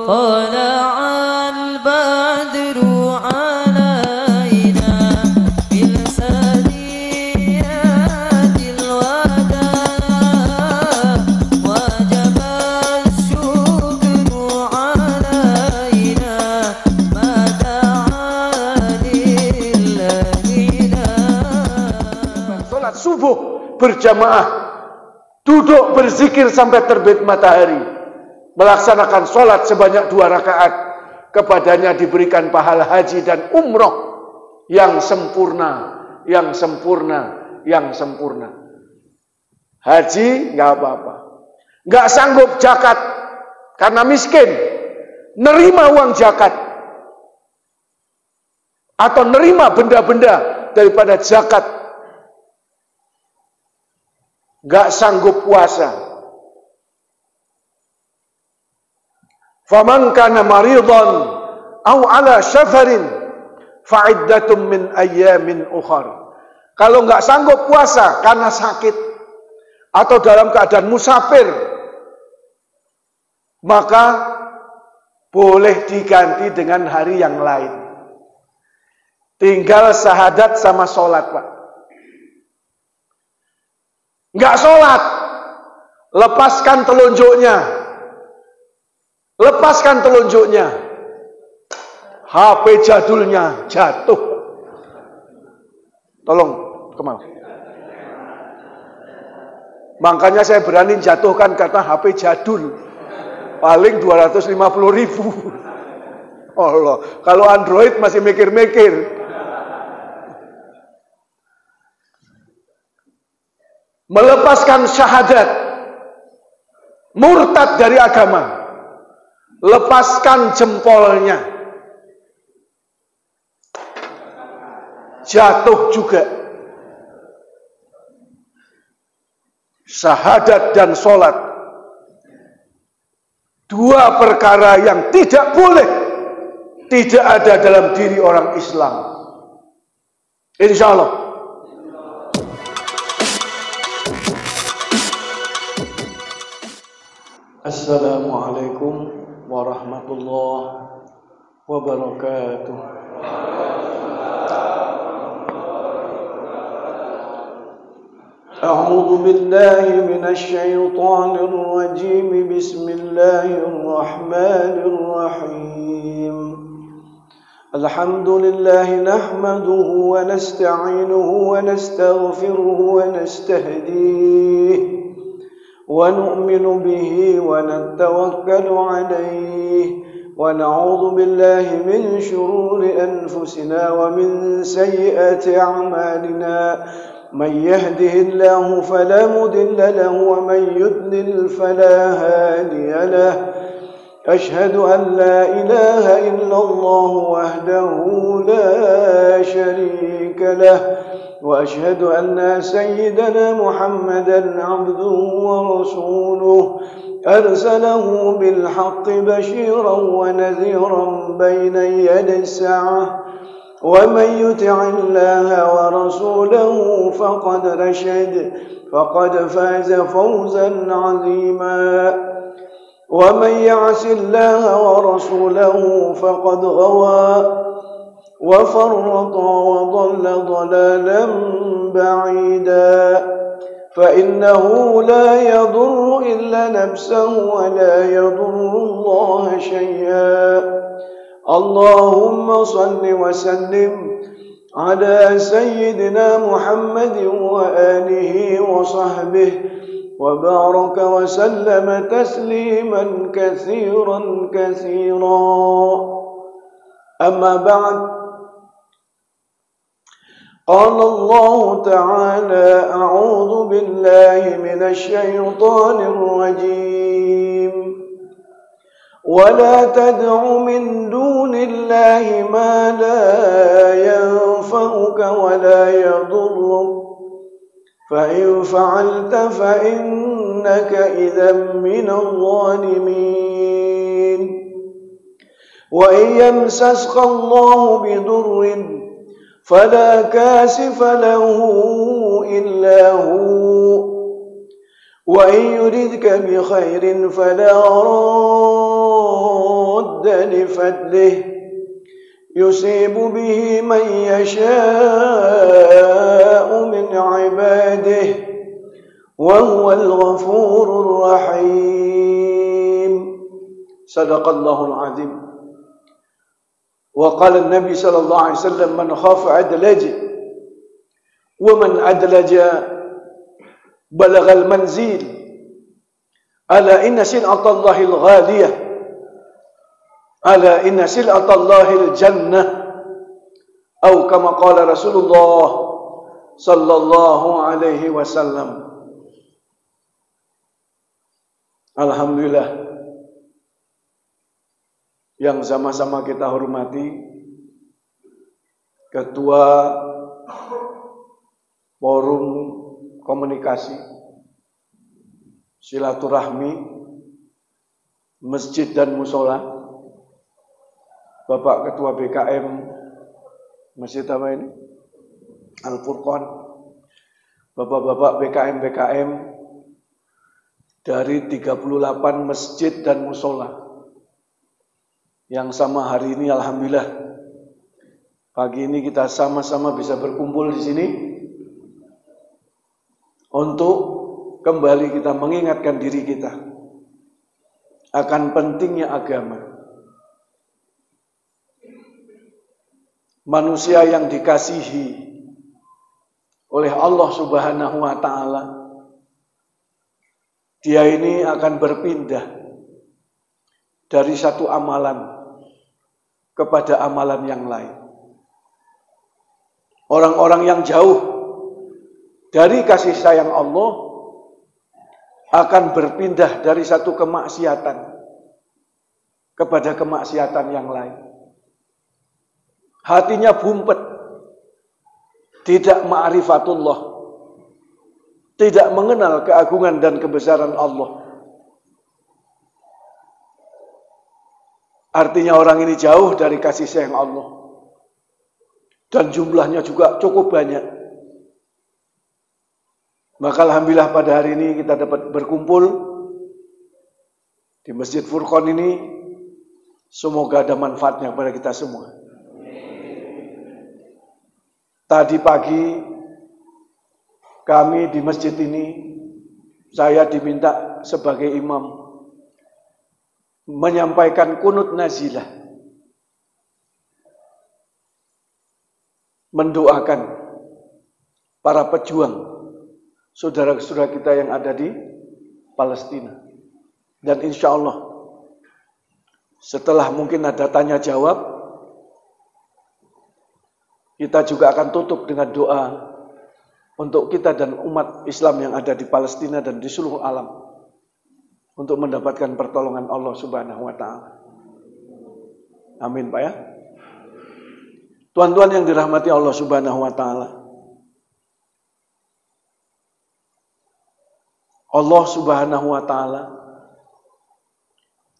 طلع البدر علينا بالسنيات الوداع وجب الشكر علينا ما دعا لله. Sholat subuh berjamaah, duduk berzikir sampai terbit matahari, melaksanakan sholat sebanyak 2 rakaat, kepadanya diberikan pahala haji dan umroh yang sempurna, yang sempurna, yang sempurna. Haji nggak apa-apa, nggak sanggup zakat karena miskin, nerima uang zakat atau nerima benda-benda daripada zakat. Nggak sanggup puasa. Faman kana maridhan aw ala safarin fa'iddatun min ayyamin ukhar. Kalau nggak sanggup puasa karena sakit atau dalam keadaan musafir, maka boleh diganti dengan hari yang lain. Tinggal syahadat sama sholat, Pak. Nggak sholat, lepaskan telunjuknya. Lepaskan telunjuknya. HP jadulnya jatuh. Tolong, kemana? Makanya saya berani jatuhkan kata HP jadul. Paling 250.000. Allah, kalau Android masih mikir-mikir. Melepaskan syahadat, murtad dari agama, lepaskan jempolnya, jatuh juga. Syahadat dan sholat, 2 perkara yang tidak boleh, tidak ada dalam diri orang Islam. Insya Allah. Assalamualaikum warahmatullahi wabarakatuh. A'udzu billahi minasy syaithanir rajim. Bismillahirrahmanirrahim. Alhamdulillahi nahmaduhu wa nasta'inuhu wa nastaghfiruhu wa nastahdihi ونؤمن به ونتوكل عليه ونعوذ بالله من شرور أنفسنا ومن سيئات أعمالنا من يهده الله فلا مضل له ومن يضلل فلا هادي له أشهد أن لا إله إلا الله وحده لا شريك له وأشهد أن سيدنا محمدا عبده ورسوله أرسله بالحق بشيرا ونذيرا بين يدي الساعة ومن يطع الله ورسوله فقد رشد فقد فاز فوزا عظيما ومن يعص الله ورسوله فقد غوى وفرط وضل ضلالا بعيدا فإنه لا يضر إلا نفسه ولا يضر الله شيئا اللهم صل وسلم على سيدنا محمد وآله وصحبه وبارك وسلم تسليما كثيرا كثيرا أما بعد قال الله تعالى أعوذ بالله من الشيطان الرجيم ولا تدع من دون الله ما لا ينفعك ولا يضرك فإن فعلت فإنك إذا من الظالمين وإن يمسسك الله بضر فلا كاشف له إلا هو وإن يردك بخير فلا راد لفضله يصيب به من يشاء من عباده وهو الغفور الرحيم. صدق الله العظيم. وقال النبي صلى الله عليه وسلم من خاف أدلج ومن أدلج بلغ المنزل ألا إن سلعة الله الغالية ألا إن سلعة الله الجنة أو كما قال رسول الله صلى الله عليه وسلم. Alhamdulillah yang sama-sama kita hormati Ketua Forum Komunikasi Silaturahmi Masjid dan Musola, Bapak Ketua BKM Masjid apa ini? Al-Furqan, Bapak-bapak BKM dari 38 masjid dan musola yang sama hari ini, alhamdulillah pagi ini kita sama-sama bisa berkumpul di sini untuk kembali kita mengingatkan diri kita akan pentingnya agama. Manusia yang dikasihi oleh Allah Subhanahu wa Ta'ala, dia ini akan berpindah dari satu amalan kepada amalan yang lain. Orang-orang yang jauh dari kasih sayang Allah akan berpindah dari satu kemaksiatan kepada kemaksiatan yang lain. Hatinya bumpet, tidak ma'rifatullah, tidak mengenal keagungan dan kebesaran Allah. Artinya orang ini jauh dari kasih sayang Allah. Dan jumlahnya juga cukup banyak. Maka alhamdulillah pada hari ini kita dapat berkumpul di Masjid Furqan ini. Semoga ada manfaatnya kepada kita semua. Tadi pagi kami di masjid ini, saya diminta sebagai imam menyampaikan kunut nazilah, mendoakan para pejuang saudara-saudara kita yang ada di Palestina. Dan insya Allah setelah mungkin ada tanya jawab, kita juga akan tutup dengan doa untuk kita dan umat Islam yang ada di Palestina dan di seluruh alam untuk mendapatkan pertolongan Allah Subhanahu wa Ta'ala. Amin, Pak ya. Tuan-tuan yang dirahmati Allah Subhanahu wa Ta'ala, Allah Subhanahu wa Ta'ala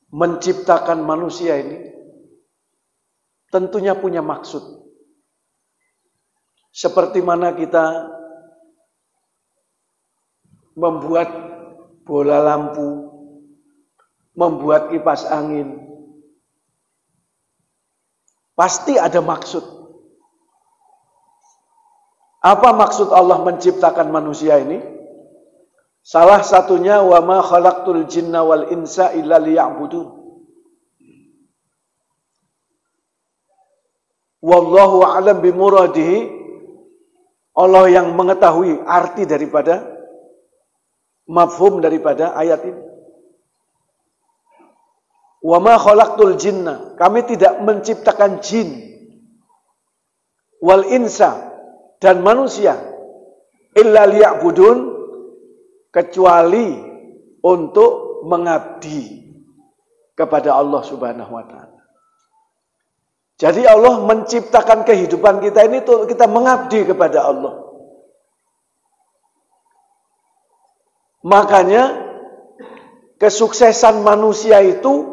menciptakan manusia ini tentunya punya maksud. Seperti mana kita membuat bola lampu, membuat kipas angin, pasti ada maksud. Apa maksud Allah menciptakan manusia ini? Salah satunya wa ma khalaqtul jinna wal insa illa liya'budun. Wallahu a'lam bimuradihi. Allah yang mengetahui arti daripada mafhum daripada ayat ini. Wa ma khalaqtul jinna, kami tidak menciptakan jin, wal insa, dan manusia, illa liya'budun, kecuali untuk mengabdi kepada Allah Subhanahu wa Ta'ala. Jadi Allah menciptakan kehidupan kita ini untuk kita mengabdi kepada Allah. Makanya kesuksesan manusia itu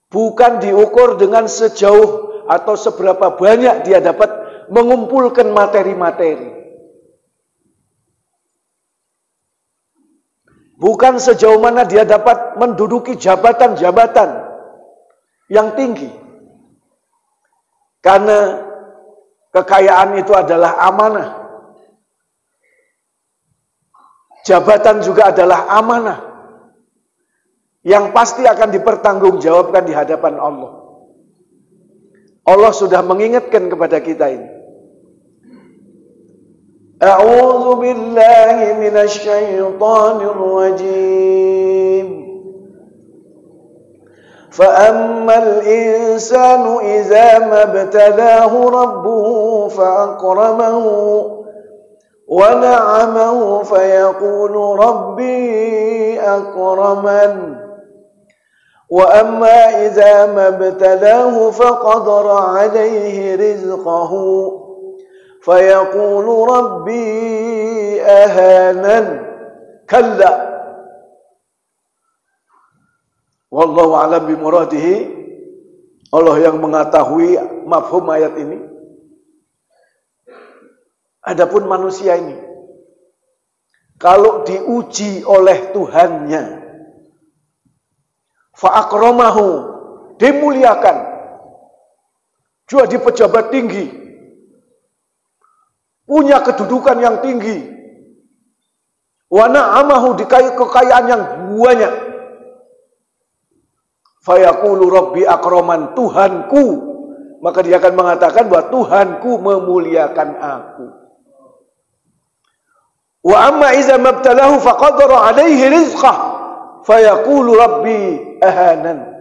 bukan diukur dengan sejauh atau seberapa banyak dia dapat mengumpulkan materi-materi. Bukan sejauh mana dia dapat menduduki jabatan-jabatan. yang tinggi. Karena kekayaan itu adalah amanah. Jabatan juga adalah amanah yang pasti akan dipertanggungjawabkan di hadapan Allah. Allah sudah mengingatkan kepada kita ini. A'udzu billahi minasy syaithanir rajim. فَأَمَّا الْإِنسَانُ إِذَا مَا ابْتَلَاهُ رَبُّهُ فَأَكْرَمَهُ وَنَعَمَهُ فَيَقُولُ رَبِّي أَكْرَمَنِ وَأَمَّا إِذَا مَا ابْتَلَاهُ فَقَدَرَ عَلَيْهِ رِزْقَهُ فَيَقُولُ رَبِّي أَهَانَنِ كَلَّا Wallahu a'lam bimuradihi. Allah yang mengetahui mafhum ayat ini. Adapun manusia ini, kalau diuji oleh Tuhannya, fa'akramahu, dimuliakan, juga di pejabat tinggi, punya kedudukan yang tinggi, wa na'amahu, dikasih kekayaan yang banyak, fayaqulu rabbi akraman, Tuhanku, maka dia akan mengatakan bahwa Tuhanku memuliakan aku. Wa amma iza mabtalahu faqadara alaihi rizqah fayaqulu rabbi ahanan.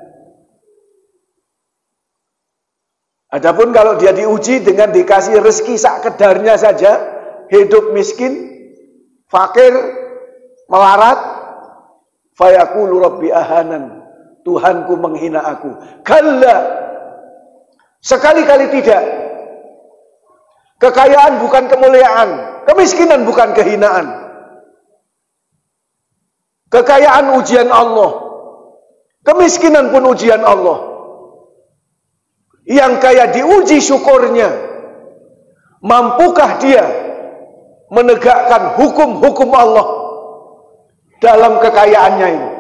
Adapun kalau dia diuji dengan dikasih rezeki sakedarnya saja, hidup miskin, fakir, melarat, fayaqulu rabbi ahanan, Tuhanku menghina aku. Kalla, sekali-kali tidak. Kekayaan bukan kemuliaan, kemiskinan bukan kehinaan. Kekayaan ujian Allah, kemiskinan pun ujian Allah. Yang kaya diuji syukurnya, mampukah dia menegakkan hukum-hukum Allah dalam kekayaannya ini.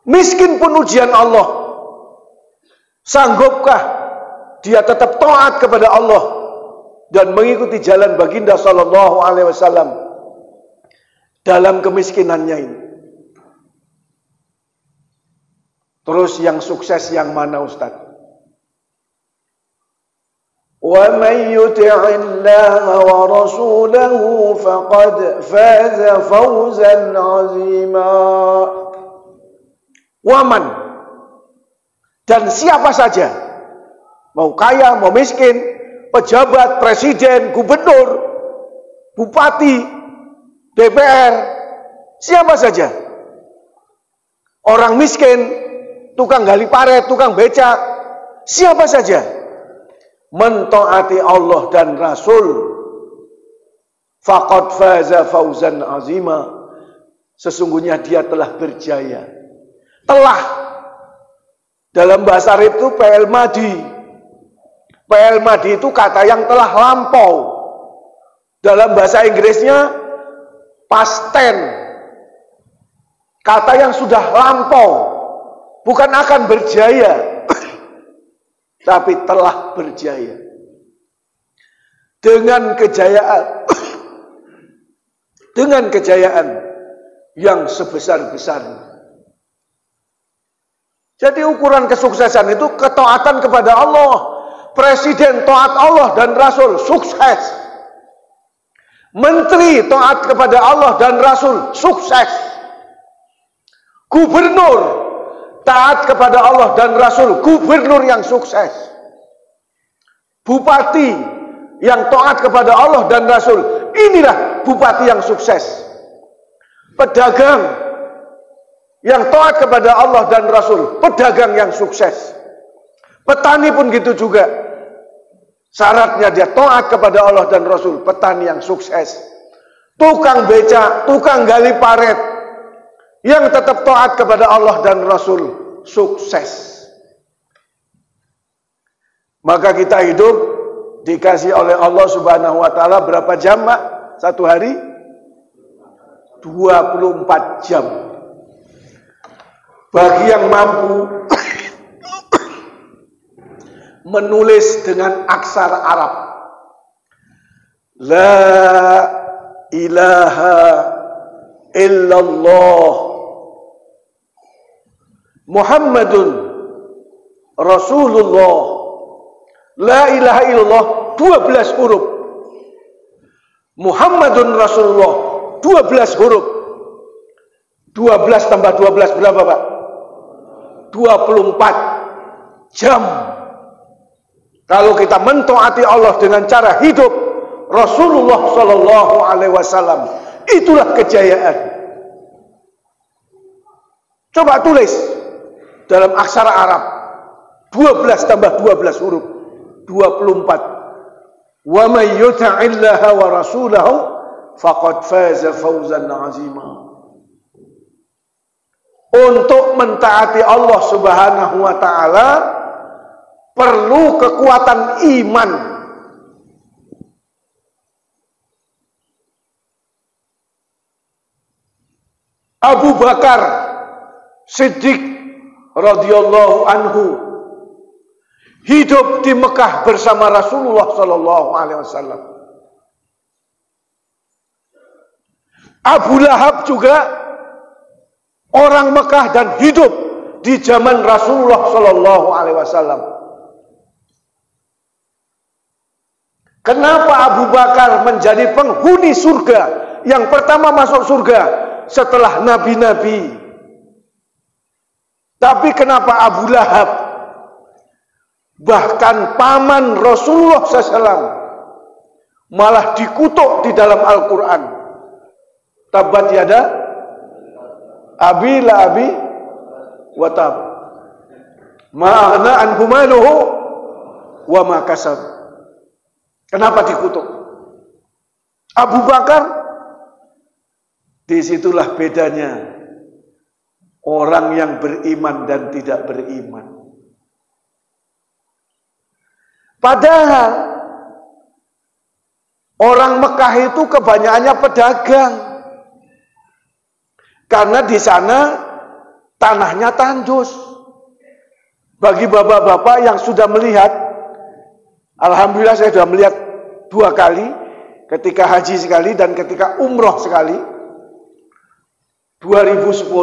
Miskin pun ujian Allah. Sanggupkah dia tetap taat kepada Allah dan mengikuti jalan baginda sallallahu alaihi wasallam dalam kemiskinannya ini? Terus yang sukses yang mana, Ustaz? Wa may yuti'illaha wa rasulahu faqad faza fawzan 'azima. Waman, dan siapa saja, mau kaya, mau miskin, pejabat, presiden, gubernur, bupati, DPR, siapa saja, orang miskin, tukang gali paret, tukang becak, siapa saja, mentaati Allah dan Rasul, faqad faza fawzan azima, sesungguhnya dia telah berjaya. Telah, dalam bahasa Arab itu fi'il madi. Fi'il madi itu kata yang telah lampau. Dalam bahasa Inggrisnya past tense, kata yang sudah lampau, bukan akan berjaya, tapi telah berjaya. Dengan kejayaan yang sebesar-besarnya. Jadi ukuran kesuksesan itu ketaatan kepada Allah. Presiden taat Allah dan Rasul, sukses. Menteri taat kepada Allah dan Rasul, sukses. Gubernur taat kepada Allah dan Rasul, gubernur yang sukses. Bupati yang taat kepada Allah dan Rasul, inilah bupati yang sukses. Pedagang yang taat kepada Allah dan Rasul, pedagang yang sukses. Petani pun gitu juga. Syaratnya dia taat kepada Allah dan Rasul, petani yang sukses. Tukang becak, tukang gali paret, yang tetap taat kepada Allah dan Rasul, sukses. Maka kita hidup dikasih oleh Allah Subhanahu wa taala berapa jam, Pak? Satu hari? 24 jam. Bagi yang mampu menulis dengan aksara Arab. La ilaha illallah Muhammadun Rasulullah. La ilaha illallah 12 huruf. Muhammadun Rasulullah 12 huruf. 12 tambah 12 berapa, Pak? 24 jam. Kalau kita mentaati Allah dengan cara hidup Rasulullah Sallallahu Alaihi Wasallam, itulah kejayaan. Coba tulis dalam aksara Arab. 12 tambah 12 huruf 24. Wa may yuti'illaha wa rasulahu faqad faza fawzan 'azima. Untuk mentaati Allah Subhanahu wa taala perlu kekuatan iman. Abu Bakar Siddiq radhiyallahu anhu hidup di Mekah bersama Rasulullah sallallahu alaihi wasallam. Abu Lahab juga orang Mekah dan hidup di zaman Rasulullah sallallahu alaihi wasallam. Kenapa Abu Bakar menjadi penghuni surga, yang pertama masuk surga setelah nabi-nabi? Tapi kenapa Abu Lahab, bahkan paman Rasulullah SAW, malah dikutuk di dalam Al-Quran? Tabat yada abi la abi wa tab ma aghna anhu maluhu wa ma kasab. Kenapa dikutuk? Abu Bakar, disitulah bedanya orang yang beriman dan tidak beriman. Padahal orang Mekah itu kebanyakannya pedagang. Karena di sana tanahnya tandus. Bagi bapak-bapak yang sudah melihat, alhamdulillah saya sudah melihat 2 kali, ketika haji sekali dan ketika umroh sekali. 2010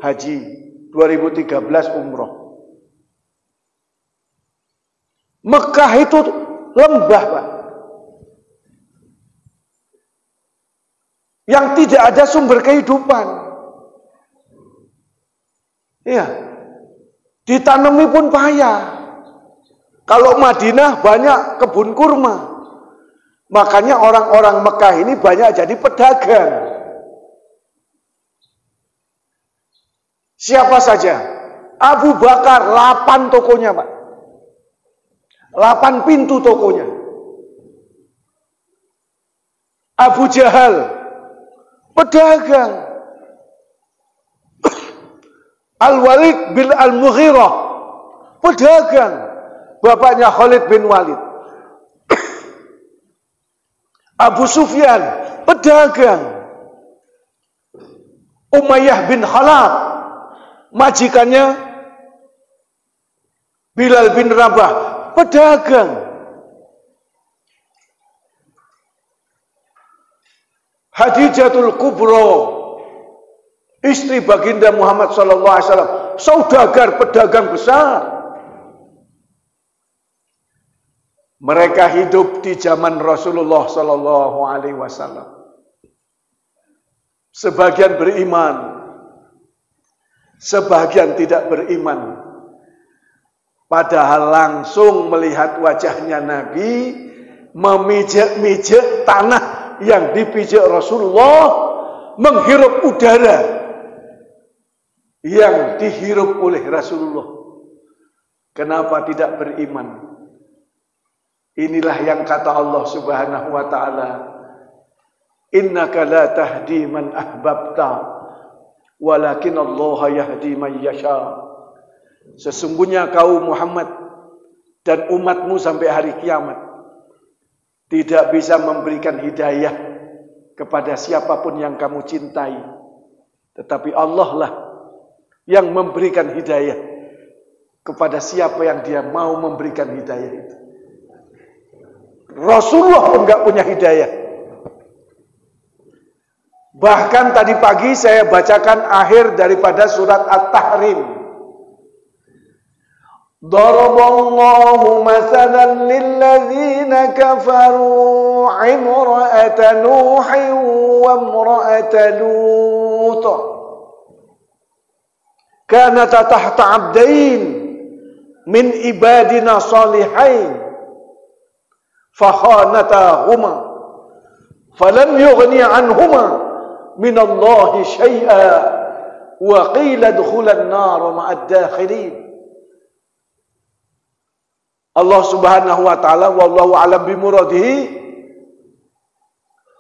haji, 2013 umroh. Mekah itu lembah, Pak, yang tidak ada sumber kehidupan. Iya. Ditanami pun payah. Kalau Madinah banyak kebun kurma. Makanya orang-orang Mekah ini banyak jadi pedagang. Siapa saja? Abu Bakar 8 tokonya, Pak. 8 pintu tokonya. Abu Jahal pedagang. Al-Walid bin Al-Mughirah pedagang. Bapaknya Khalid bin Walid. Abu Sufyan pedagang. Umayyah bin Khalaf majikannya Bilal bin Rabah pedagang. Hadijatul Kubro, istri baginda Muhammad sallallahu alaihi wasallam, saudagar, pedagang besar. Mereka hidup di zaman Rasulullah sallallahu alaihi wasallam. Sebagian beriman, sebagian tidak beriman. Padahal langsung melihat wajahnya Nabi, memijak-mijak tanah yang dipijak Rasulullah, menghirup udara yang dihirup oleh Rasulullah. Kenapa tidak beriman? Inilah yang kata Allah Subhanahu wa taala, innaka la tahdi man ahbabta walakin Allah yahdi man yasha. Sesungguhnya kau Muhammad dan umatmu sampai hari kiamat tidak bisa memberikan hidayah kepada siapapun yang kamu cintai, tetapi Allah lah yang memberikan hidayah kepada siapa yang dia mau memberikan hidayah itu. Rasulullah pun gak punya hidayah. Bahkan tadi pagi saya bacakan akhir daripada surat At-Tahrim. Daraballahu mathalan lilladzina kafaru imra'ata Nuhin wa imra'ata Lut. Kanata tahta 'abdain min ibadina salihain fakhanatahuma falam yughni 'anhuma minallahi syai'a wa qila dukhulan nar ma'ad dakhilin. Allah Subhanahu wa taala wallahu alam bimuradihi,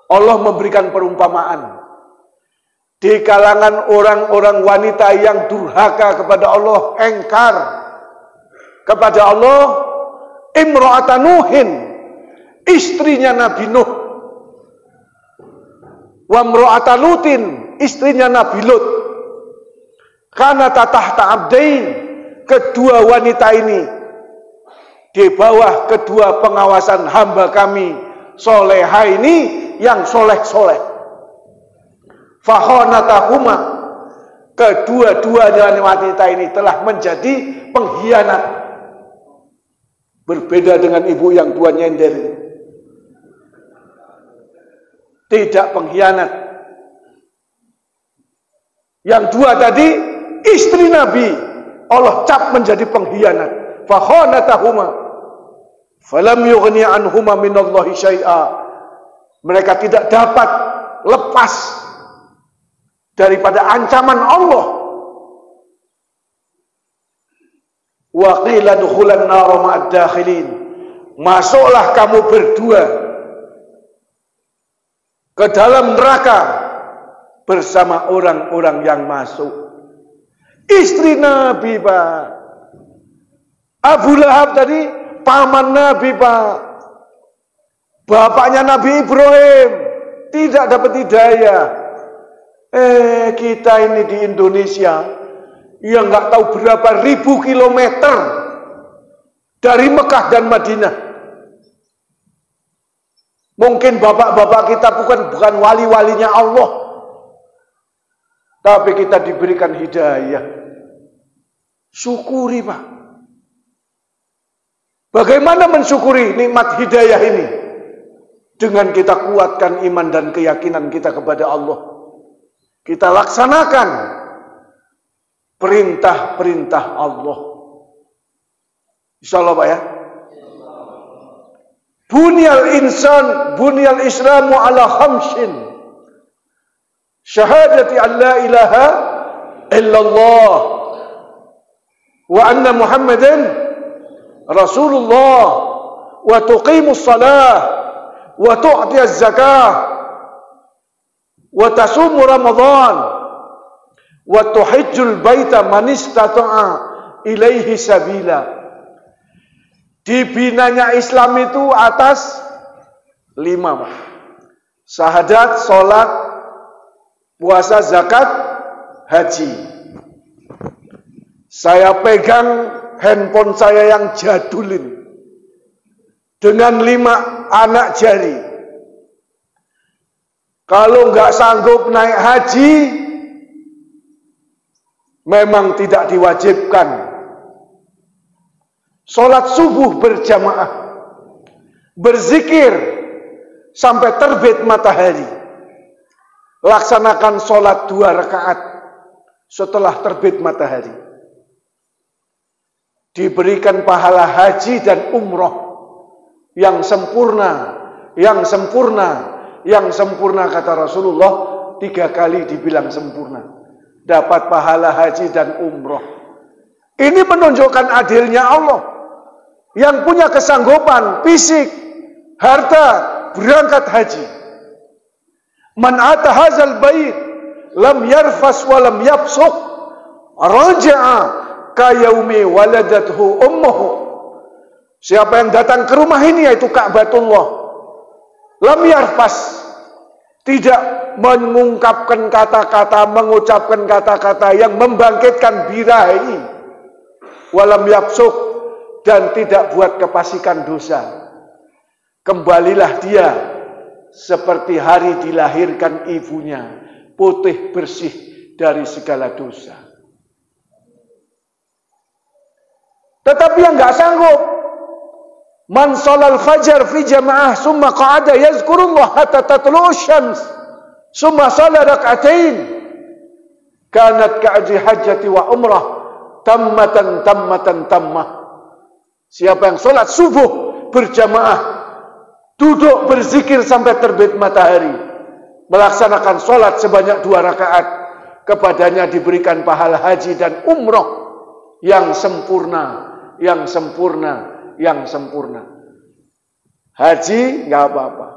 Allah memberikan perumpamaan di kalangan orang-orang wanita yang durhaka kepada Allah, engkar kepada Allah, imra'atan Nuhin, istrinya Nabi Nuh, wa imra'atan Lutin, istrinya Nabi Lut. Karena tahta abdain, kedua wanita ini di bawah kedua pengawasan hamba kami soleha ini yang soleh-soleh. Fakhonatahuma, kedua-dua wanita ini telah menjadi pengkhianat. Berbeda dengan ibu yang dua nyender, tidak pengkhianat. Yang dua tadi istri Nabi Allah cap menjadi pengkhianat. Fakhonatahuma falam yughni anhuma minallahi syai'a. Mereka tidak dapat lepas daripada ancaman Allah. Wa qila dukhulan nar ma'ad dakhilin. Masuklah kamu berdua ke dalam neraka bersama orang-orang yang masuk. Istri Nabi, Pak. Abu Lahab tadi paman Nabi, Pak. Bapaknya Nabi Ibrahim tidak dapat hidayah. Kita ini di Indonesia yang nggak tahu berapa ribu kilometer dari Mekah dan Madinah. Mungkin bapak-bapak kita bukan wali-walinya Allah, tapi kita diberikan hidayah. Syukuri, Pak. Bagaimana mensyukuri nikmat hidayah ini? Dengan kita kuatkan iman dan keyakinan kita kepada Allah. Kita laksanakan perintah-perintah Allah. Insyaallah, Pak ya. Bunyal Islamu ala khamsin. Syahadati an la ilaha illallah wa anna Muhammadan Rasulullah wa tuqimus salah wa tu'tiyaz zakah wa tasumu Ramadan wa tuhajjul baita man istata'a ilaihi sabila. Dibinanya Islam itu atas 5, Pak. Syahadat, salat, puasa, zakat, haji. Saya pegang handphone saya yang jadul ini dengan 5 anak jari. Kalau nggak sanggup naik haji, memang tidak diwajibkan. Sholat subuh berjamaah, berzikir sampai terbit matahari. Laksanakan sholat 2 rakaat setelah terbit matahari. Diberikan pahala haji dan umroh yang sempurna, yang sempurna, yang sempurna, kata Rasulullah 3 kali dibilang sempurna. Dapat pahala haji dan umroh. Ini menunjukkan adilnya Allah yang punya kesanggupan fisik, harta, berangkat haji. Man ata hazal bait lam yarfas wa lam yafsuq raja'a kayaumi waladathu ummuhu. Siapa yang datang ke rumah ini, yaitu Ka'batullah, lam yarfas, tidak mengungkapkan kata-kata, mengucapkan kata-kata yang membangkitkan birahi, walam yafsuk, dan tidak buat kefasikan dosa. Kembalilah dia seperti hari dilahirkan ibunya, putih bersih dari segala dosa. Tetapi yang nggak sanggup, man sholal fajar fi jamaah summa qa'ada yazkurullah hatta tatlu'u syams summa shala rak'atain kanat ka'ajri hajjati wa umrah tammatan tammah. Siapa yang sholat subuh berjamaah, duduk berzikir sampai terbit matahari, melaksanakan sholat sebanyak 2 rakaat, kepadanya diberikan pahala haji dan umroh yang sempurna. Haji nggak apa-apa,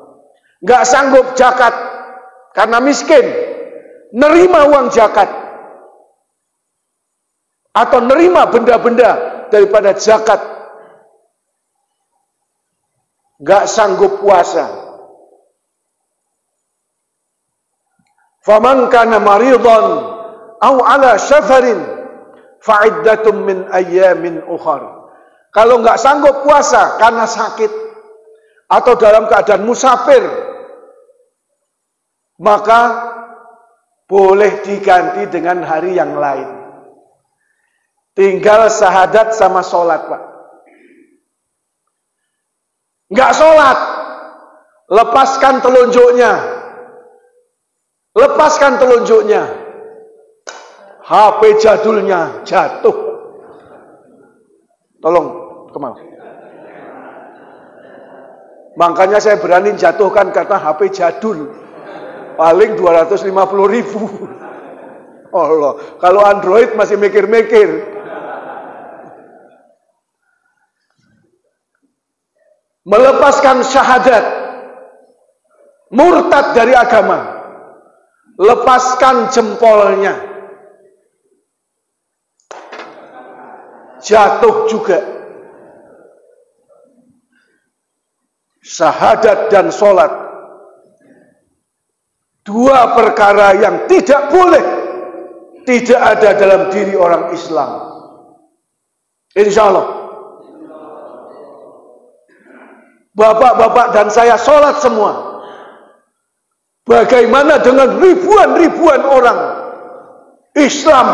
nggak sanggup zakat karena miskin, nerima uang zakat atau nerima benda-benda daripada zakat. Nggak sanggup puasa. Faman kana maridhan aw ala safarin fa'iddatum min ayyamin ukhar. Kalau nggak sanggup puasa karena sakit atau dalam keadaan musafir, maka boleh diganti dengan hari yang lain. Tinggal syahadat sama sholat, Pak. Nggak sholat, lepaskan telunjuknya. HP jadulnya jatuh. Tolong, Kemal. Makanya saya berani jatuhkan karena HP jadul. Paling 250.000. Allah, kalau Android masih mikir-mikir. Melepaskan syahadat, murtad dari agama, lepaskan jempolnya, jatuh juga. Syahadat dan sholat, 2 perkara yang tidak boleh, tidak ada dalam diri orang Islam. Insya Allah. Bapak-bapak dan saya sholat semua. Bagaimana dengan ribuan-ribuan orang Islam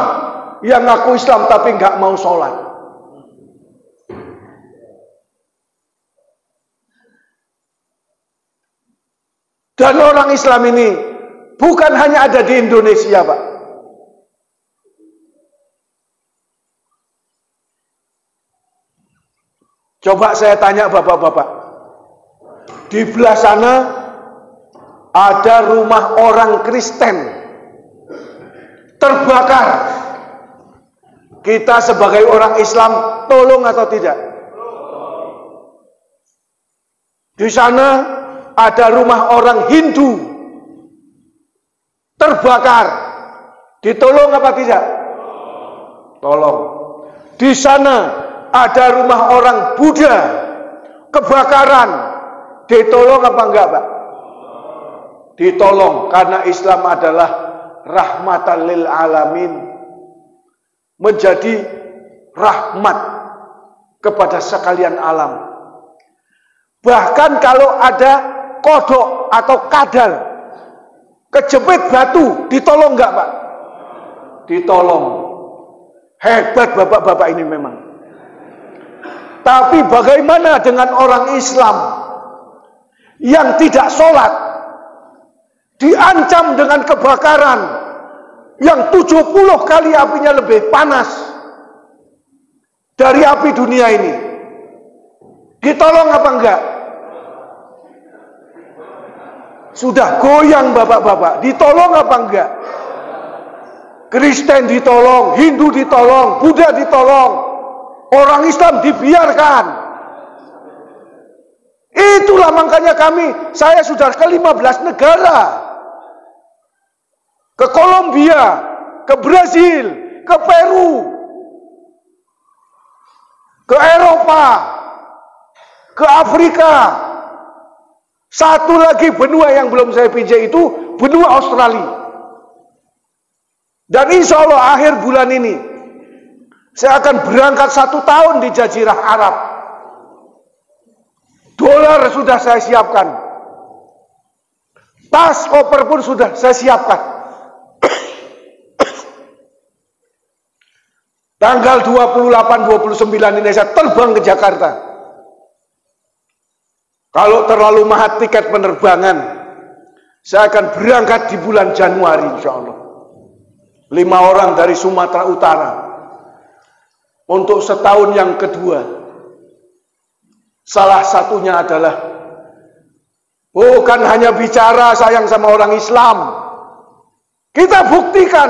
yang ngaku Islam tapi nggak mau sholat? Dan orang Islam ini bukan hanya ada di Indonesia, Pak. Coba saya tanya bapak-bapak. Di belah sana ada rumah orang Kristen terbakar. Kita sebagai orang Islam tolong atau tidak? Di sana ada rumah orang Hindu terbakar. Ditolong apa tidak? Tolong. Di sana ada rumah orang Buddha kebakaran. Ditolong apa enggak, Pak? Ditolong, karena Islam adalah rahmatan lil alamin, menjadi rahmat kepada sekalian alam. Bahkan kalau ada kodok atau kadal kejepit batu, ditolong enggak, Pak? Ditolong. Hebat bapak-bapak ini memang. Tapi bagaimana dengan orang Islam yang tidak sholat, diancam dengan kebakaran yang 70 kali apinya lebih panas dari api dunia ini? Ditolong apa enggak? Sudah goyang bapak-bapak. Ditolong apa enggak? Kristen ditolong, Hindu ditolong, Buddha ditolong, orang Islam dibiarkan. Itulah makanya saya sudah ke 15 negara. Ke Kolombia, ke Brasil, ke Peru, ke Eropa, ke Afrika. Satu lagi benua yang belum saya pijak itu benua Australia. Dan insya Allah akhir bulan ini Saya akan berangkat 1 tahun di Jazirah Arab. Dolar sudah saya siapkan. Tas, koper pun sudah saya siapkan. Tanggal 28-29 ini saya terbang ke Jakarta. Kalau terlalu mahal tiket penerbangan, saya akan berangkat di bulan Januari insya Allah. 5 orang dari Sumatera Utara. Untuk setahun yang kedua. Salah satunya adalah bukan hanya bicara sayang sama orang Islam. Kita buktikan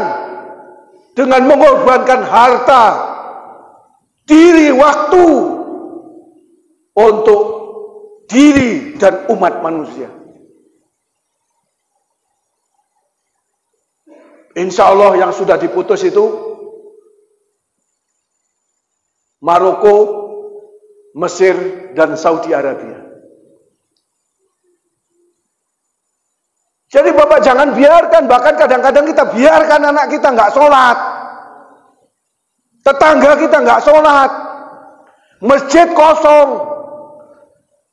dengan mengorbankan harta, diri, waktu untuk diri dan umat manusia. Insya Allah yang sudah diputus itu Maroko, Mesir, dan Saudi Arabia. Jadi Bapak jangan biarkan, bahkan kadang-kadang kita biarkan anak kita nggak sholat, tetangga kita nggak sholat, masjid kosong.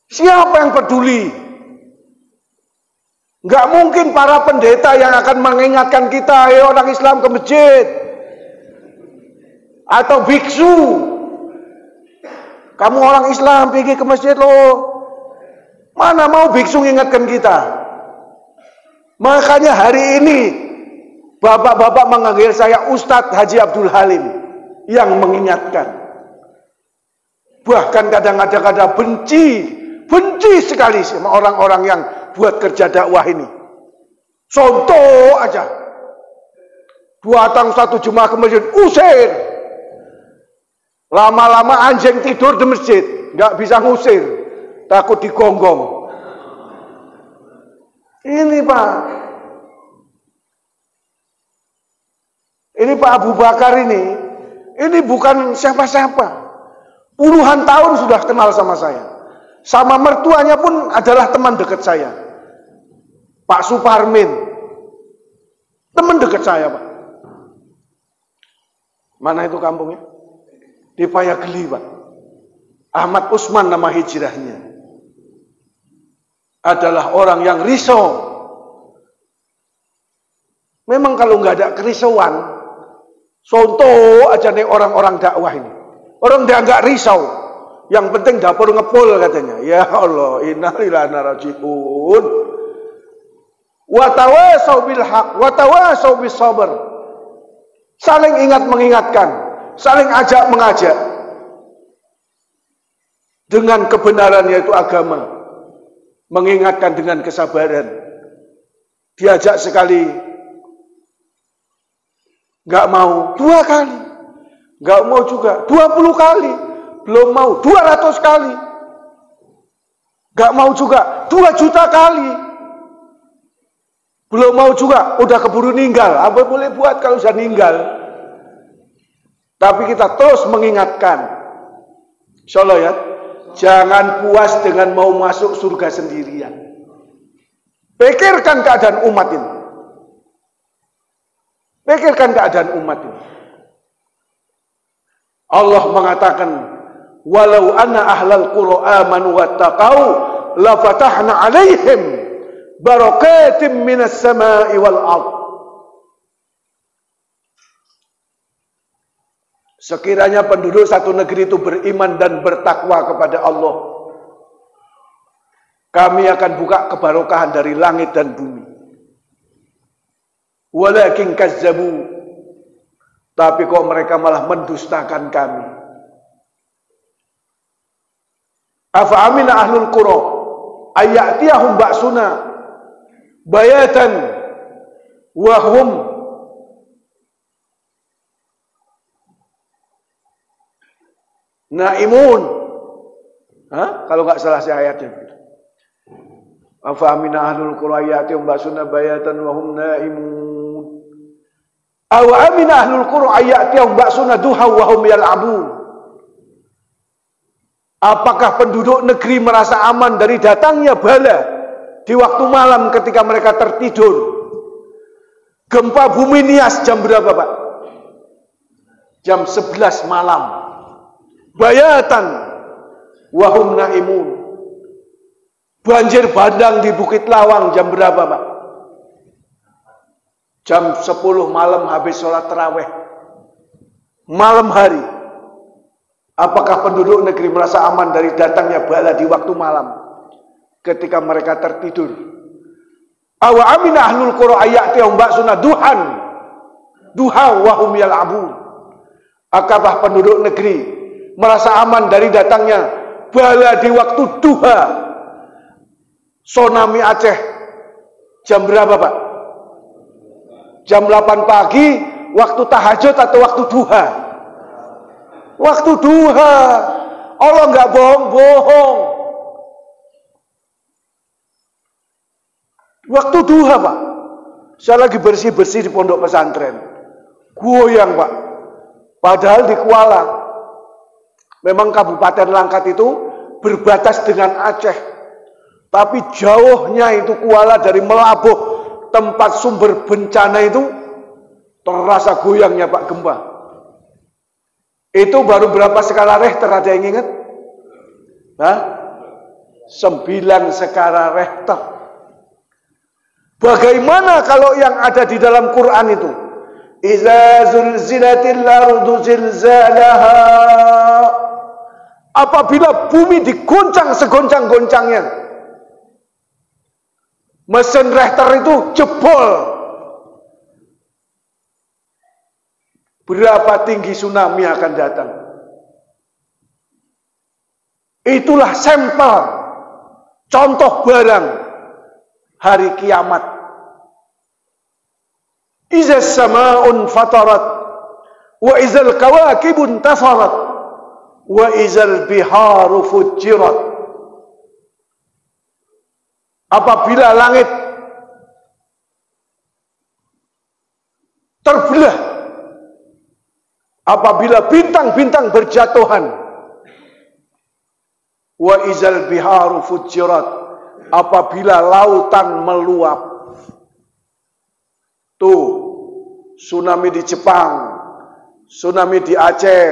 Siapa yang peduli? Nggak mungkin para pendeta yang akan mengingatkan kita, ayo orang Islam ke masjid, atau biksu. Kamu orang Islam pergi ke masjid loh. Mana mau biksu mengingatkan kita? Makanya hari ini bapak-bapak menganggil saya Ustadz Haji Abdul Halim yang mengingatkan. Bahkan kadang-kadang benci sekali sama orang-orang yang buat kerja dakwah ini. Contoh aja. Datang 1 jemaah ke masjid, usir. Lama-lama anjing tidur di masjid, nggak bisa ngusir, takut digonggong. Ini Pak Abu Bakar ini bukan siapa-siapa. Puluhan tahun sudah kenal sama saya. Sama mertuanya pun adalah teman dekat saya. Pak Suparmin, teman dekat saya Pak. Mana itu kampungnya? Di Payageli Pak. Ahmad Usman nama hijrahnya. Adalah orang yang risau. Memang kalau nggak ada kerisauan, contoh aja nih orang-orang dakwah ini. Orang dia nggak risau. Yang penting dapur ngepul katanya. Ya Allah, innalillahi wa inna ilaihi raji'un. Wa tawasau bil haq, wa tawasau bis sabr. Saling ingat mengingatkan. Saling ajak mengajak dengan kebenaran yaitu agama, mengingatkan dengan kesabaran. Diajak sekali nggak mau, 2 kali nggak mau juga, 20 kali belum mau, 200 kali nggak mau juga, 2 juta kali belum mau juga, udah keburu ninggal. Apa boleh buat kalau sudah ninggal? Tapi kita terus mengingatkan, insya Allah ya, jangan puas dengan mau masuk surga sendirian. Pikirkan keadaan umat ini. Pikirkan keadaan umat ini. Allah mengatakan, walau anna ahlal qura amanu wattaqau la fatahna alaihim barakatim minas sama'i wal ardh. Sekiranya penduduk satu negeri itu beriman dan bertakwa kepada Allah, kami akan buka kebarokahan dari langit dan bumi. Walakin kazzabu, tapi kok mereka malah mendustakan kami. Afa amina ahlul qura ayatiyahum ba'suna bayatan wa hum naimun. Kalau nggak salah sih ayatnya. Afa amina ahlul qura ayatihum ba'suna bayatan wa hum naimun. Aw amina ahlul qura ayatihum ba'suna duha wa hum yal'abun. Apakah penduduk negeri merasa aman dari datangnya bala di waktu malam ketika mereka tertidur? Gempa bumi Nias jam berapa, Pak? jam 11 malam. Bayatan wahum naimun. Banjir bandang di Bukit Lawang jam berapa, Pak? Jam 10 malam habis sholat tarawih. Malam hari. Apakah penduduk negeri merasa aman dari datangnya bala di waktu malam ketika mereka tertidur? Awa amina ahlul qura ayatihum ba'suna duhan. Duha wahum yal'abun. Apakah penduduk negeri merasa aman dari datangnya bala di waktu duha? Tsunami Aceh jam berapa, Pak? Jam 8 pagi, waktu tahajud atau waktu duha? Waktu duha. Allah nggak bohong-bohong. Waktu duha, Pak. Saya lagi bersih-bersih di pondok pesantren. Goyang, Pak. Padahal di Kuala. Memang Kabupaten Langkat itu berbatas dengan Aceh. Tapi jauhnya itu Kuala dari Melabuh, tempat sumber bencana itu, terasa goyangnya Pak gempa. Itu baru berapa skala Richter, ada yang ingat? Hah? 9 skala Richter. Bagaimana kalau yang ada di dalam Quran itu? Iza zulzilatil ardu zilzalaha. Apabila bumi diguncang segoncang-goncangnya. Mesin Richter itu jebol. Berapa tinggi tsunami akan datang? Itulah sampel, contoh barang hari kiamat. Iza sama'un fatarat, wa izal kawakibun tafarat, wa izal biharu fujirat. Apabila langit terbelah, apabila bintang-bintang berjatuhan, wa izal biharu fujirat, apabila lautan meluap. Tuh, tsunami di Jepang, tsunami di Aceh,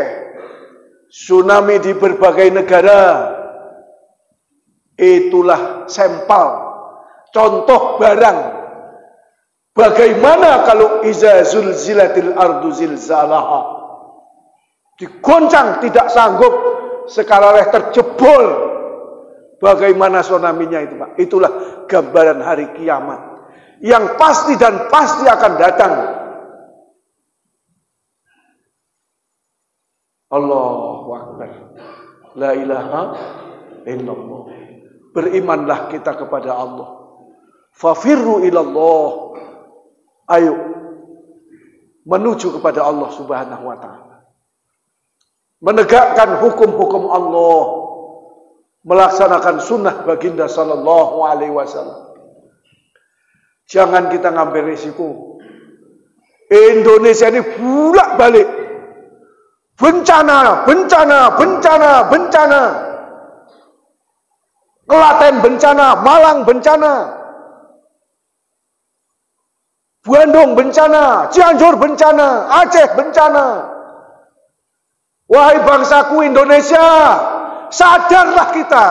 tsunami di berbagai negara. Itulah sampel, contoh barang. Bagaimana kalau iza zulzilatil ardu zilzalaha? Digoncang tidak sanggup, skala Richter jebol. Bagaimana tsunami-nya itu, Pak? Itulah gambaran hari kiamat yang pasti dan pasti akan datang. Allahu Akbar. La ilaha illallah. Berimanlah kita kepada Allah. Fafirru ilallah. Ayo menuju kepada Allah Subhanahu wa taala. Menegakkan hukum-hukum Allah, melaksanakan sunnah baginda sallallahu alaihi wasallam. Jangan kita ngambil risiko. Indonesia ini bolak-balik bencana, bencana, bencana, bencana. Klaten bencana, Malang bencana, Bandung bencana, Cianjur bencana, Aceh bencana. Wahai bangsaku Indonesia, sadarlah kita.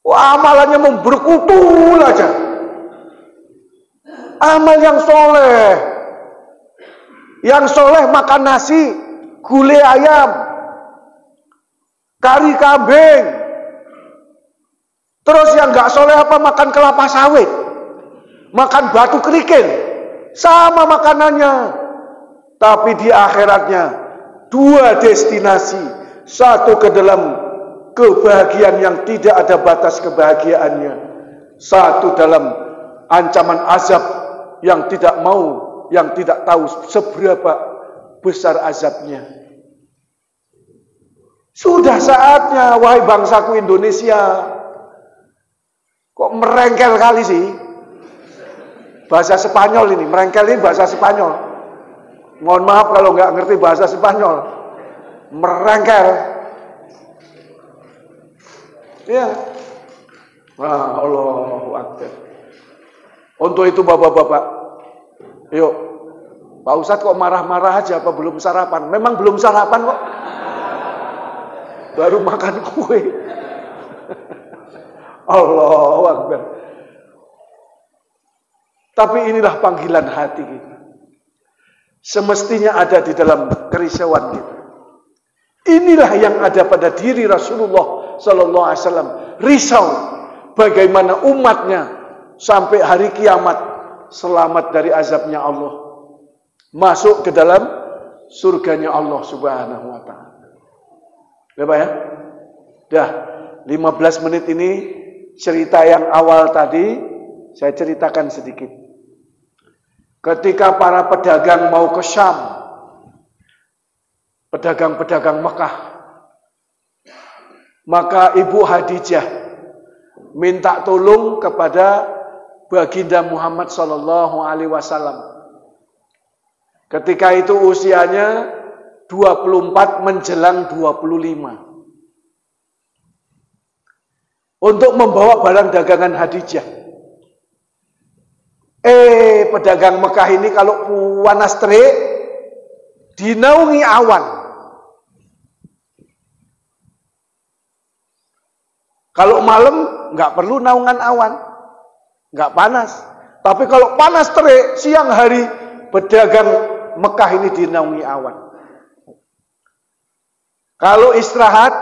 Wah, amalannya mau berkutul aja. Amal yang soleh. Yang soleh makan nasi, gulai ayam, kari kambing. Terus yang gak soleh apa? Makan kelapa sawit, makan batu kerikil, sama makanannya. Tapi di akhiratnya 2 destinasi. Satu ke dalam kebahagiaan yang tidak ada batas kebahagiaannya. Satu dalam ancaman azab yang tidak mau, yang tidak tahu seberapa besar azabnya. Sudah saatnya, wahai bangsaku Indonesia. Kok merengkel kali sih? Bahasa Spanyol ini, merengkel ini bahasa Spanyol. Mohon maaf kalau nggak ngerti bahasa Spanyol. Merengkel. Ya. Wah, Allahu Akbar. Untuk itu bapak-bapak, yuk Pak Ustadz kok marah-marah aja, apa belum sarapan? Memang belum sarapan kok. Baru makan kue. Allahu Akbar. Tapi inilah panggilan hati kita. Semestinya ada di dalam kerisauan kita. Inilah yang ada pada diri Rasulullah Sallallahu Alaihi Wasallam. Risau bagaimana umatnya sampai hari kiamat selamat dari azabnya Allah, masuk ke dalam surganya Allah Subhanahu Wa Taala. Ya Pak ya? Dah 15 menit ini cerita yang awal tadi saya ceritakan sedikit. Ketika para pedagang mau ke Syam, pedagang-pedagang Mekah, maka Ibu Khadijah minta tolong kepada Baginda Muhammad Sallallahu Alaihi Wasallam. Ketika itu usianya 24 menjelang 25. Untuk membawa barang dagangan Khadijah. Pedagang Mekah ini kalau panas terik dinaungi awan. Kalau malam nggak perlu naungan awan, nggak panas. Tapi kalau panas terik siang hari, pedagang Mekah ini dinaungi awan. Kalau istirahat,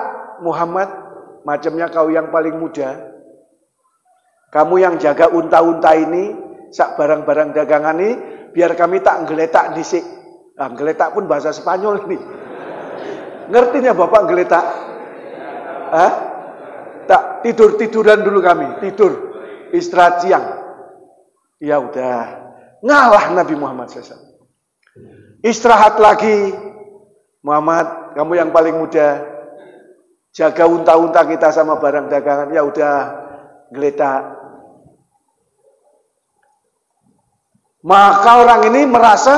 Muhammad, macamnya kau yang paling muda, kamu yang jaga unta-unta ini, sak barang-barang dagangan ini, biar kami tak ngeletak disik. Nah, ngeletak pun bahasa Spanyol ini. Ngertinya Bapak ngeletak? Hah? Tak, tidur-tiduran dulu kami, tidur, istirahat siang. Ya udah, ngalah Nabi Muhammad SAW. Istirahat lagi, Muhammad, kamu yang paling muda, jaga unta-unta kita sama barang dagangan. Ya udah, ngeletak. Maka orang ini merasa,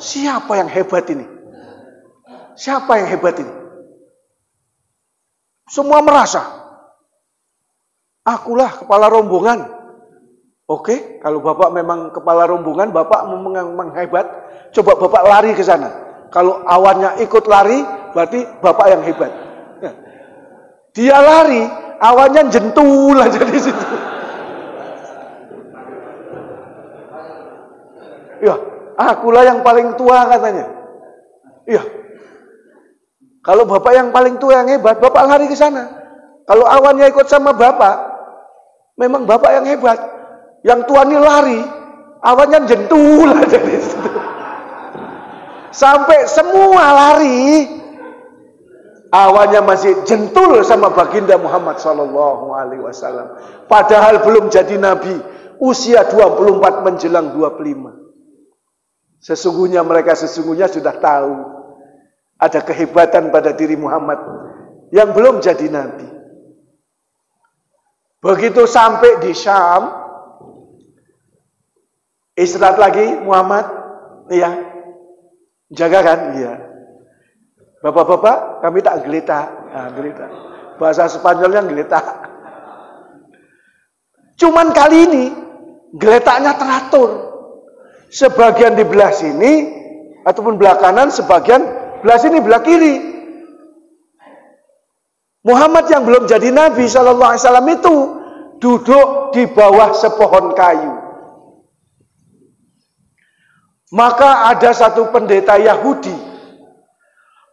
siapa yang hebat ini? Siapa yang hebat ini? Semua merasa, akulah kepala rombongan. Oke, kalau Bapak memang kepala rombongan, Bapak memang hebat, coba Bapak lari ke sana. Kalau awannya ikut lari, berarti Bapak yang hebat. Dia lari, awannya jentul aja di situ. Ya, akulah yang paling tua katanya. Iya. Kalau Bapak yang paling tua yang hebat, Bapak lari ke sana. Kalau awannya ikut sama Bapak, memang Bapak yang hebat. Yang tua ini lari, awannya jentul aja di situ. Sampai semua lari, awannya masih jentul sama Baginda Muhammad Sallallahu Alaihi Wasallam. Padahal belum jadi nabi, usia 24 menjelang 25. Sesungguhnya mereka sudah tahu ada kehebatan pada diri Muhammad yang belum jadi nabi. Begitu sampai di Syam, istirahat lagi Muhammad, iya, jaga kan, iya. Bapak-bapak, kami tak geletak, geletak. Bahasa Spanyolnya geletak. Cuman kali ini geletaknya teratur. Sebagian di belah sini ataupun belah kanan, sebagian belah sini, belah kiri. Muhammad yang belum jadi nabi Sallallahu Alaihi Wasallam itu duduk di bawah sepohon kayu. Maka ada satu pendeta Yahudi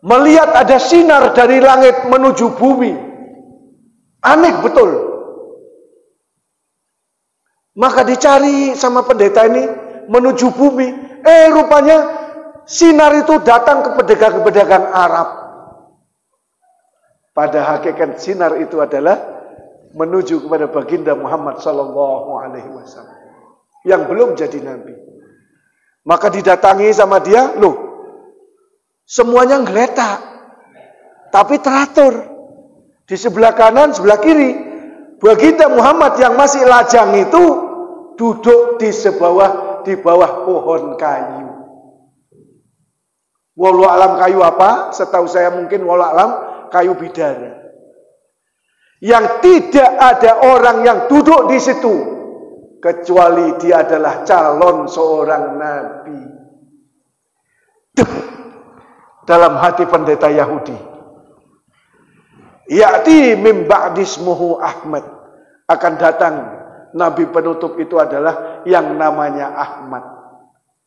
melihat ada sinar dari langit menuju bumi. Aneh betul. Maka dicari sama pendeta ini menuju bumi. Rupanya sinar itu datang ke pedagang-pedagang Arab. Pada hakikat sinar itu adalah menuju kepada Baginda Muhammad Sallallahu Alaihi Wasallam yang belum jadi nabi. Maka didatangi sama dia, loh, semuanya ngeletak, tapi teratur. Di sebelah kanan, sebelah kiri, Baginda Muhammad yang masih lajang itu duduk di bawah pohon kayu. Wallahu alam kayu apa? Setahu saya mungkin wallahu alam kayu bidara. Yang tidak ada orang yang duduk di situ kecuali dia adalah calon seorang nabi. dalam hati pendeta Yahudi. Ya'ti mim ba'di ismuhu Ahmad. Akan datang nabi penutup itu adalah yang namanya Ahmad.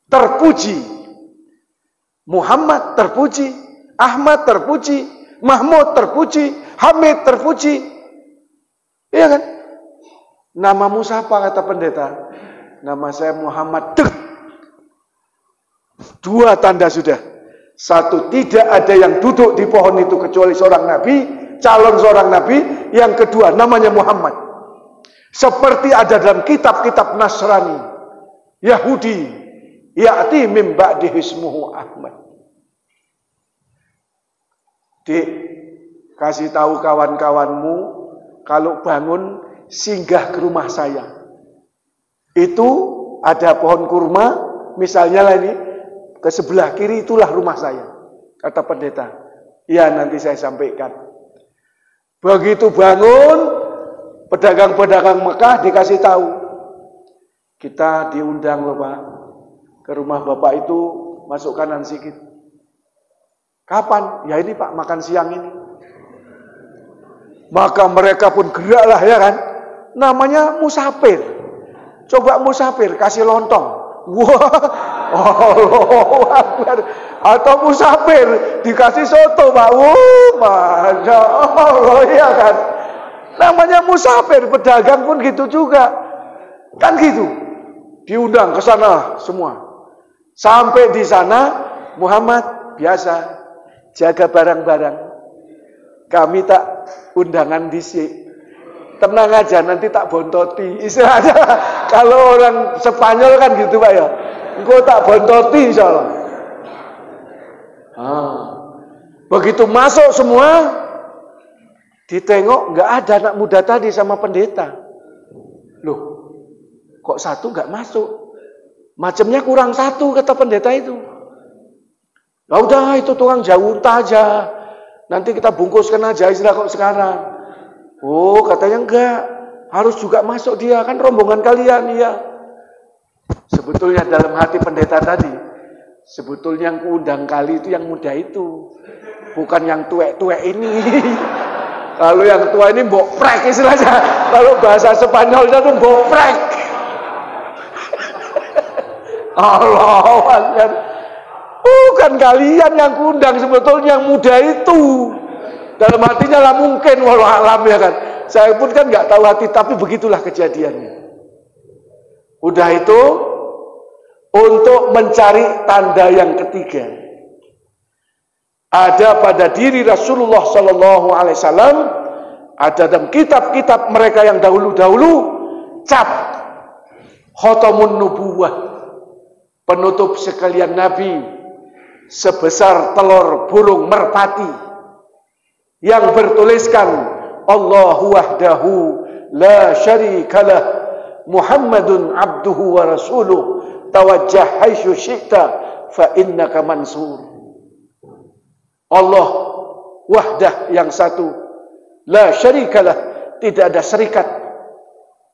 Terpuji. Muhammad terpuji, Ahmad terpuji, Mahmud terpuji, Hamid terpuji. Iya kan? Namamu siapa kata pendeta? Nama saya Muhammad. Dua tanda sudah. Satu, tidak ada yang duduk di pohon itu kecuali seorang nabi, calon seorang nabi. Yang kedua, namanya Muhammad. Seperti ada dalam kitab-kitab Nasrani, Yahudi, ya'ti min ba'di ismuhu Ahmad. Dik, kasih tahu kawan-kawanmu, kalau bangun singgah ke rumah saya. Itu ada pohon kurma, misalnya lah ini, ke sebelah kiri itulah rumah saya, kata pendeta. Ya, nanti saya sampaikan. Begitu bangun, pedagang-pedagang Mekah dikasih tahu, kita diundang loh Pak, ke rumah Bapak itu, masuk kanan sedikit. Kapan? Ya ini Pak, makan siang ini. Maka mereka pun geraklah ya kan, namanya musafir. Coba musafir, kasih lontong. Wah, Allahu Akbar. Atau musafir dikasih soto, Pak. Masya Allah, ya kan. Namanya musafir, pedagang pun gitu juga. Kan gitu. Diundang ke sana semua. Sampai di sana, Muhammad biasa jaga barang-barang. Kami tak undangan disik. Tenang aja, nanti tak bontoti. Istilahnya kalau orang Spanyol kan gitu Pak ya. Engkau tak bontoti insyaallah. Begitu masuk semua, ditengok nggak ada anak muda tadi sama pendeta. Loh, kok satu nggak masuk? Macamnya kurang satu kata pendeta itu. Lah udah itu tukang jauh aja. Nanti kita bungkuskan aja istilah kok sekarang. Oh, katanya enggak. Harus juga masuk dia, kan rombongan kalian, ya. Sebetulnya dalam hati pendeta tadi, sebetulnya yang kuundang kali itu yang muda itu. Bukan yang tuek-tuek ini. Kalau yang tua ini boprek istilahnya. Kalau bahasa Spanyolnya tuh boprek. Allah Akbar. Bukan kalian yang kuundang, sebetulnya yang muda itu. Dalam hatinya lah mungkin walau alam ya kan. Saya pun kan nggak tahu hati, tapi begitulah kejadiannya. Udah itu untuk mencari tanda yang ketiga. Ada pada diri Rasulullah Sallallahu Alaihi Wasallam, ada dalam kitab-kitab mereka yang dahulu-dahulu, cap khotamun nubuwah, penutup sekalian nabi, sebesar telur burung merpati. Yang bertuliskan Allahu wahdahu la syarikalah Muhammadun abduhu wa rasuluh tawajjah haitsu syi'ta fa innaka mansur. Allah wahdah yang satu, la syarikalah, tidak ada syarikat.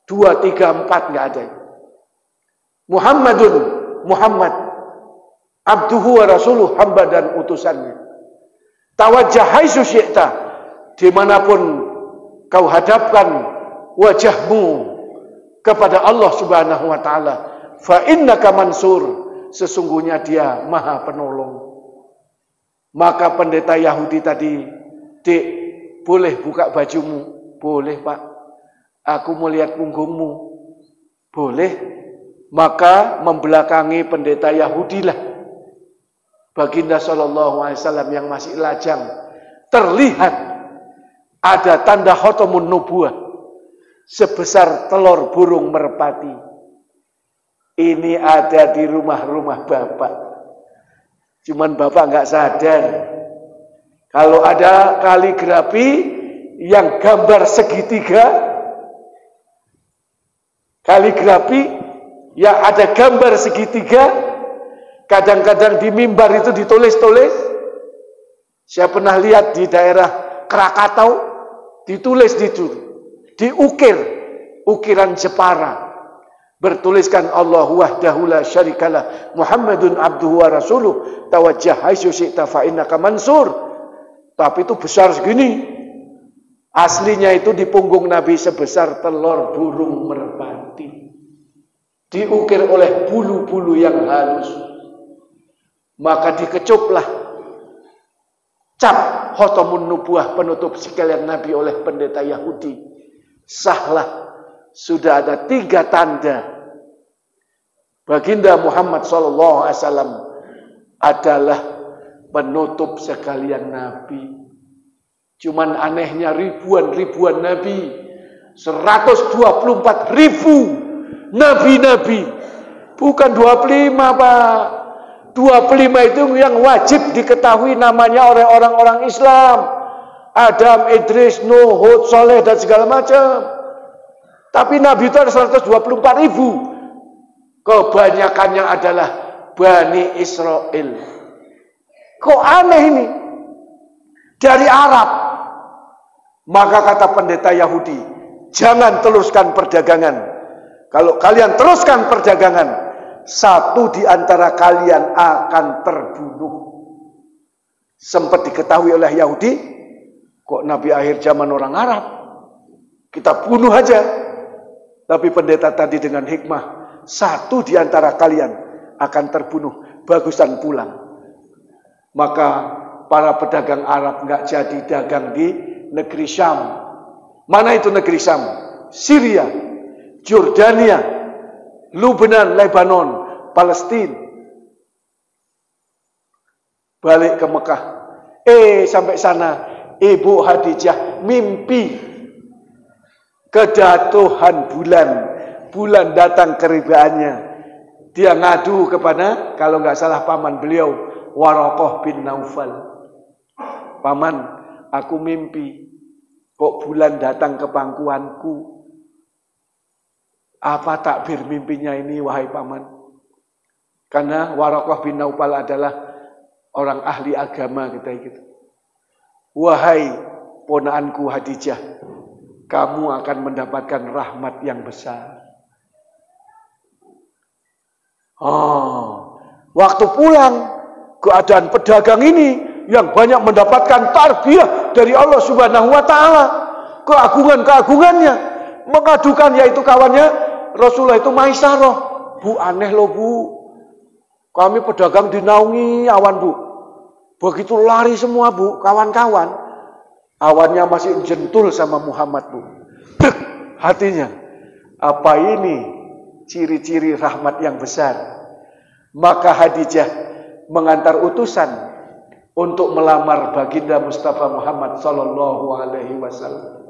2, 3, 4 enggak ada. Muhammadun, Muhammad abduhu wa rasuluh, hamba dan utusannya. Tawajjah haitsu syi'ta, dimanapun kau hadapkan wajahmu kepada Allah Subhanahu wa taala, fa innaka mansur, sesungguhnya dia Maha Penolong. Maka pendeta Yahudi tadi, "Dik, boleh buka bajumu?" "Boleh, Pak." "Aku mau lihat punggungmu." "Boleh." Maka membelakangi pendeta Yahudi lah Baginda Sallallahu Alaihi Wasallam yang masih lajang, terlihat ada tanda khotamun nubuwah sebesar telur burung merpati. Ini ada di rumah-rumah Bapak. Cuman Bapak nggak sadar kalau ada kaligrafi yang gambar segitiga, kaligrafi yang ada gambar segitiga. Kadang-kadang di mimbar itu ditulis-tulis. Saya pernah lihat di daerah Krakatau, ditulis diukir, ukiran Jepara. bertuliskan Allah wahdahu la syarikalah Muhammadun abduhu wa rasuluh tawajjah haitsu syi'ta fa innaka mansur. Tapi itu besar segini. Aslinya itu di punggung Nabi sebesar telur burung merpati. Diukir oleh bulu-bulu yang halus. Maka dikecuplah cap khotamun nubuah, penutup sekalian Nabi oleh pendeta Yahudi. Sahlah. Sudah ada 3 tanda baginda Muhammad SAW adalah penutup sekalian Nabi. Cuman anehnya ribuan Nabi, 124 ribu Nabi-Nabi, bukan 25 Pak. 25 itu yang wajib diketahui namanya oleh orang-orang Islam. Adam, Idris, Nuh, Hud, Saleh dan segala macam. Tapi Nabi itu ada 124 ribu. Kebanyakannya adalah Bani Israel. Kok aneh ini? Dari Arab. Maka kata pendeta Yahudi, jangan teruskan perdagangan. Kalau kalian teruskan perdagangan, satu di antara kalian akan terbunuh. Sempat diketahui oleh Yahudi, kok Nabi akhir zaman orang Arab? Kita bunuh aja. Tapi pendeta tadi dengan hikmah, satu di antara kalian akan terbunuh, bagusan pulang. Maka para pedagang Arab nggak jadi dagang di negeri Syam. Mana itu negeri Syam? Syria, Jordania, Lebanon, Lebanon, Palestina. Balik ke Mekah. Sampai sana Ibu Khadijah mimpi kedatuhan bulan. Bulan datang keribaannya. Dia ngadu kepada, kalau nggak salah paman beliau, Waraqah bin Naufal. Paman, aku mimpi kok bulan datang ke pangkuanku. Apa takbir mimpinya ini wahai paman? Karena Waraqah bin Naufal adalah orang ahli agama kita gitu. Wahai ponaanku Khadijah, kamu akan mendapatkan rahmat yang besar. Waktu pulang, keadaan pedagang ini yang banyak mendapatkan tarbiyah dari Allah Subhanahu wa Ta'ala, keagungan-keagungannya, mengadukan yaitu kawannya Rasulullah itu Maisarah. Bu, aneh loh bu, kami pedagang dinaungi awan bu. Begitu lari semua bu, kawan-kawan. Awannya masih jentul sama Muhammad bu. Hatinya, apa ini ciri-ciri rahmat yang besar? Maka Khadijah mengantar utusan untuk melamar baginda Mustafa Muhammad Sallallahu Alaihi Wasallam.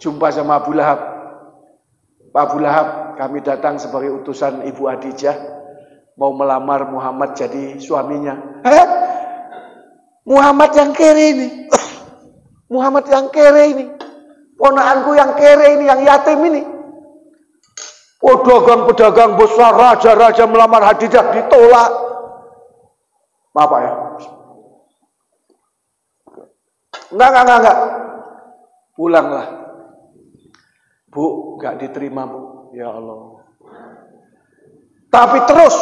Jumpa sama Abu Lahab. Pak Abu Lahab, kami datang sebagai utusan Ibu Khadijah mau melamar Muhammad jadi suaminya. Muhammad yang kere ini. Muhammad yang kere ini, ponaanku yang kere ini, yang yatim ini. Pedagang-pedagang besar, raja-raja melamar Khadijah ditolak. Apa ya? Enggak. Pulanglah. Bu, enggak diterima bu. Ya Allah. Tapi terus,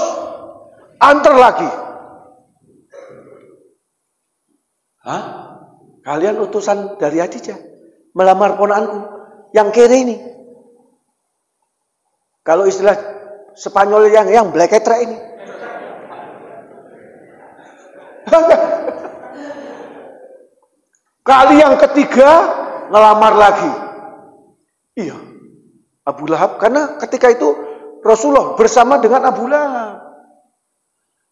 antar lagi. Hah? Kalian utusan dari Khadijah melamar ponaanku yang kere ini. Kalau istilah Spanyol yang black etra ini. Kali yang ketiga ngelamar lagi. Iya. Abu Lahab, karena ketika itu Rasulullah bersama dengan Abu Lahab.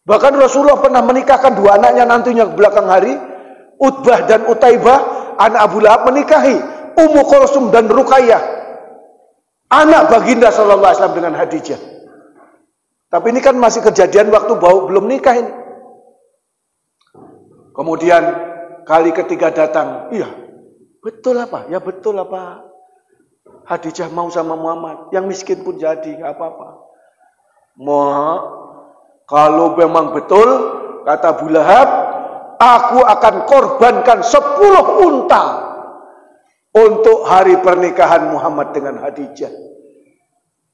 Bahkan Rasulullah pernah menikahkan 2 anaknya nantinya belakang hari. Utbah dan Utaibah, anak Abu Lahab menikahi Ummu Kulsum dan Ruqayyah, anak baginda sallallahu alaihi wasallam dengan Khadijah. Tapi ini kan masih kejadian waktu belum nikah ini. Kemudian kali ketiga datang, iya, betul apa? Ya betul apa? Khadijah mau sama Muhammad, yang miskin pun jadi, nggak apa-apa. Kalau memang betul, kata Abu Lahab, aku akan korbankan 10 unta untuk hari pernikahan Muhammad dengan Khadijah.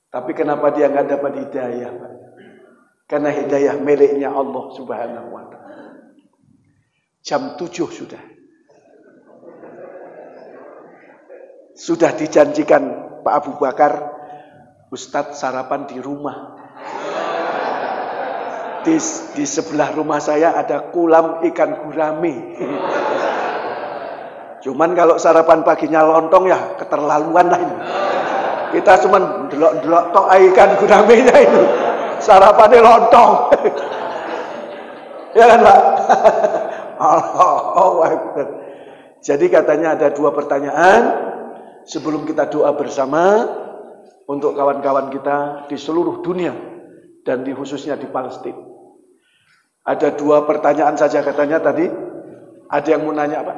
Tapi kenapa dia nggak dapat hidayah, Pak? Karena hidayah miliknya Allah Subhanahu wa ta'ala. Jam 7 sudah. Sudah dijanjikan Pak Abu Bakar, Ustadz sarapan di rumah. Di sebelah rumah saya ada kolam ikan gurame. Cuman kalau sarapan paginya lontong ya keterlaluan lah ini. Kita cuma delok-delok tok ikan guramenya itu. Sarapannya lontong. Ya kan, Pak? Allah. Jadi katanya ada 2 pertanyaan sebelum kita doa bersama untuk kawan-kawan kita di seluruh dunia dan khususnya di Palestina. Ada 2 pertanyaan saja katanya tadi. Ada yang mau nanya, Pak?